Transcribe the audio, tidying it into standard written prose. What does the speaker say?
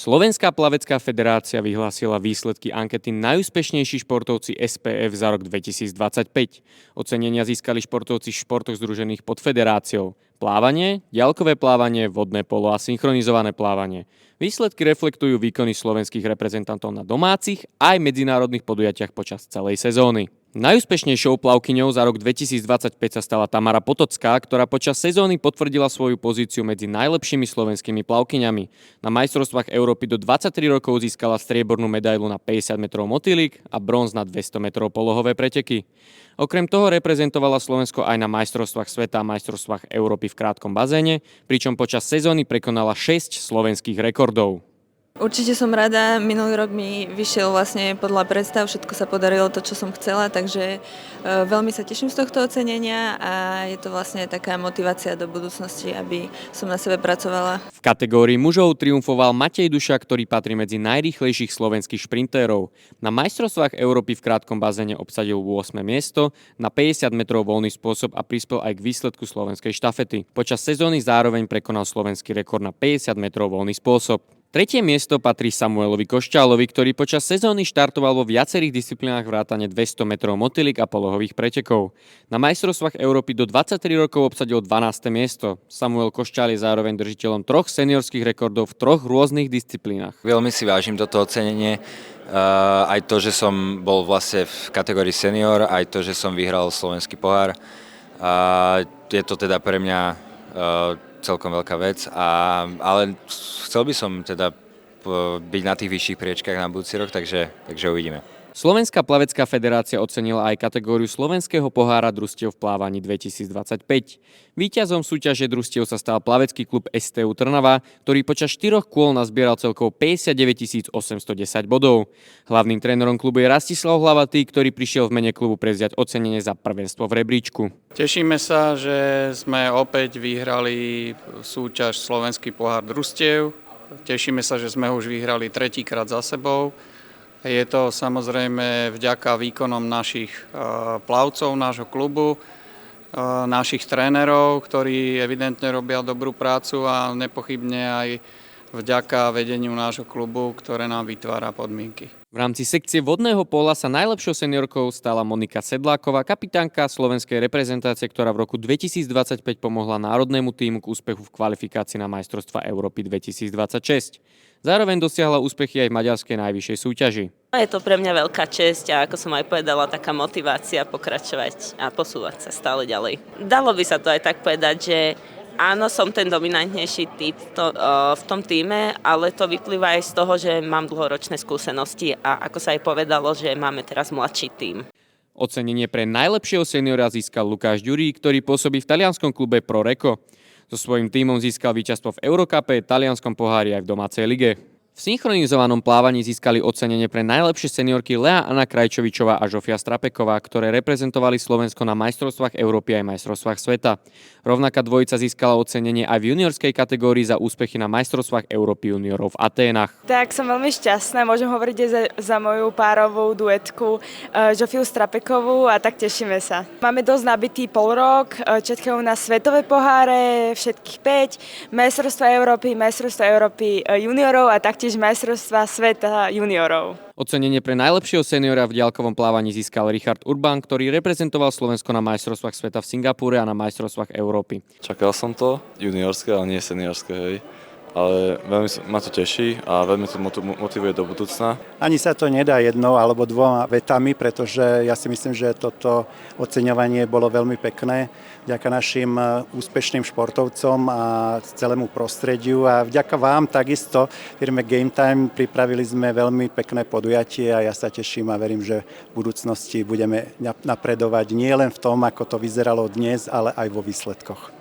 Slovenská plavecká federácia vyhlásila výsledky ankety Najúspešnejší športovci SPF za rok 2025. Ocenenia získali športovci v športoch združených pod federáciou: plávanie, diaľkové plávanie, vodné polo a synchronizované plávanie. Výsledky reflektujú výkony slovenských reprezentantov na domácich aj medzinárodných podujatiach počas celej sezóny. Najúspešnejšou plavkyňou za rok 2025 sa stala Tamara Potocká, ktorá počas sezóny potvrdila svoju pozíciu medzi najlepšími slovenskými plavkyňami. Na majstrovstvách Európy do 23 rokov získala striebornú medailu na 50 metrov motýlik a bronz na 200 metrov polohové preteky. Okrem toho reprezentovala Slovensko aj na majstrovstvách sveta a majstrovstvách Európy v krátkom bazéne, pričom počas sezóny prekonala 6 slovenských rekordov. Určite som rada, minulý rok mi vyšiel vlastne podľa predstav, všetko sa podarilo to, čo som chcela, takže veľmi sa teším z tohto ocenenia a je to vlastne taká motivácia do budúcnosti, aby som na sebe pracovala. V kategórii mužov triumfoval Matej Duša, ktorý patrí medzi najrýchlejších slovenských šprintérov. Na majstrovstvách Európy v krátkom bazéne obsadil 8. miesto na 50 metrov voľný spôsob a prispel aj k výsledku slovenskej štafety. Počas sezóny zároveň prekonal slovenský rekord na 50 metrov voľný spôsob. Tretie miesto patrí Samuelovi Košťálovi, ktorý počas sezóny štartoval vo viacerých disciplínach vrátane 200 metrov motýlik a polohových pretekov. Na majstrovstvách Európy do 23 rokov obsadil 12. miesto. Samuel Košťál je zároveň držiteľom 3 seniorských rekordov v 3 rôznych disciplínach. Veľmi si vážim toto ocenenie, aj to, že som bol vlastne v kategórii senior, aj to, že som vyhral slovenský pohár. Je to teda pre mňa celkom veľká vec, ale chcel by som teda byť na tých vyšších priečkách na budúci rok, takže uvidíme. Slovenská plavecká federácia ocenila aj kategóriu slovenského pohára družstiev v plávaní 2025. Víťazom súťaže družstiev sa stal plavecký klub STU Trnava, ktorý počas 4 kôl nazbieral celkovo 59 810 bodov. Hlavným trénerom klubu je Rastislav Hlavatý, ktorý prišiel v mene klubu prevziať ocenenie za prvenstvo v rebríčku. Tešíme sa, že sme opäť vyhrali súťaž Slovenský pohár družstiev. Tešíme sa, že sme už vyhrali tretíkrát za sebou. Je to samozrejme vďaka výkonom našich plavcov, nášho klubu, našich trénerov, ktorí evidentne robia dobrú prácu a nepochybne aj vďaka vedeniu nášho klubu, ktoré nám vytvára podmienky. V rámci sekcie vodného pola sa najlepšou seniorkou stala Monika Sedláková, kapitánka slovenskej reprezentácie, ktorá v roku 2025 pomohla národnému tímu k úspechu v kvalifikácii na majstrovstvá Európy 2026. Zároveň dosiahla úspechy aj v maďarskej najvyššej súťaži. Je to pre mňa veľká česť a ako som aj povedala, taká motivácia pokračovať a posúvať sa stále ďalej. Dalo by sa to aj tak povedať, že áno, som ten dominantnejší typ v tom tíme, ale to vyplýva aj z toho, že mám dlhoročné skúsenosti a ako sa aj povedalo, že máme teraz mladší tím. Ocenenie pre najlepšieho seniora získal Lukáš Ďurí, ktorý pôsobí v talianskom klube Pro Reko. So svojím tímom získal víťazstvo v Eurocupe, talianskom pohári aj v domácej lige. V synchronizovanom plávaní získali ocenenie pre najlepšie seniorky Lea Anna Krajčovičová a Žofia Strapeková, ktoré reprezentovali Slovensko na majstrovstvách Európy aj majstrovstvách sveta. Rovnaká dvojica získala ocenenie aj v juniorskej kategórii za úspechy na majstrovstvách Európy juniorov v Aténach. Tak som veľmi šťastná, môžem hovoriť aj za moju párovú duetku Žofiu Strapekovú a tak tešíme sa. Máme dosť nabitý polrok, čakajú nás svetové poháre, všetkých 5, majstrovstvá Európy juniorov a taktiež majstrovstvá sveta juniorov. Ocenenie pre najlepšieho seniora v diaľkovom plávaní získal Richard Urban, ktorý reprezentoval Slovensko na majstrovstvách sveta v Singapúre a na majstrovstvách Európy. Čakal som to, juniorské, ale nie seniorské, hej. Ale veľmi ma to teší a veľmi to motivuje do budúcna. Ani sa to nedá jednou alebo dvoma vetami, pretože ja si myslím, že toto oceňovanie bolo veľmi pekné vďaka našim úspešným športovcom a celému prostrediu a vďaka vám takisto firme Game Time pripravili sme veľmi pekné podujatie a ja sa teším a verím, že v budúcnosti budeme napredovať nie len v tom, ako to vyzeralo dnes, ale aj vo výsledkoch.